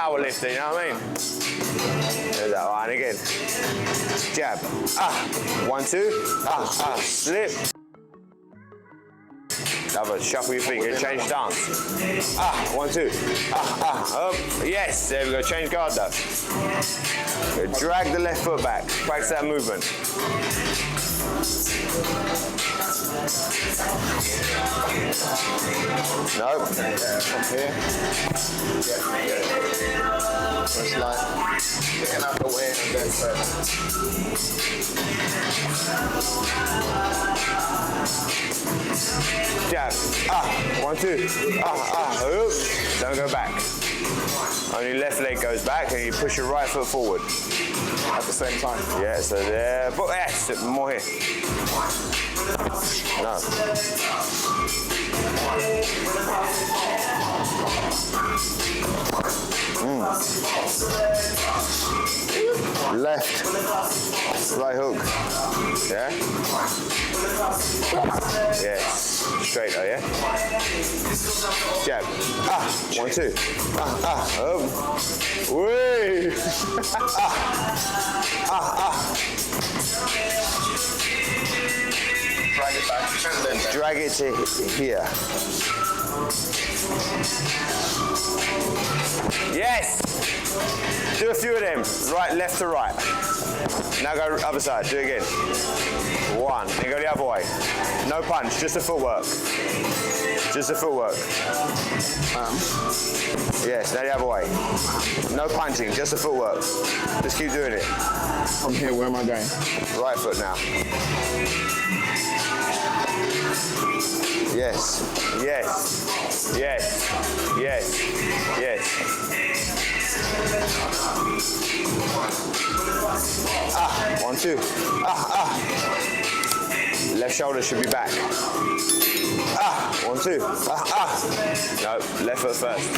power lifter, you know what I mean? There's that one again. Jab. 1, 2. Slip. Another, shuffle your feet, get change stance. 1, 2. Up. Yes, there we go, change guard though. Good. Drag the left foot back, practice that movement. Nope. From here. First line. Getting out the way and then first. Jab. 1, 2. Oops. Don't go back. Only left leg goes back and you push your right foot forward. At the same time. Yeah, so there. But yes, more here. No. Left. Right hook. Yeah? Yes. Straight though, yeah? Jab. 1, 2. Whee! Drag it back and then Drag it to here. Yes! Do a few of them. Right, left to right. Now go other side. Do it again. 1. Then go the other way. No punch, just a footwork. Just a footwork. Yes, now the other way. No punching, just a footwork. Just keep doing it. from here, where am I going? Right foot now. Yes, yes, yes, yes, yes. 1, 2. Left shoulder should be back. 1, 2. No, left foot first.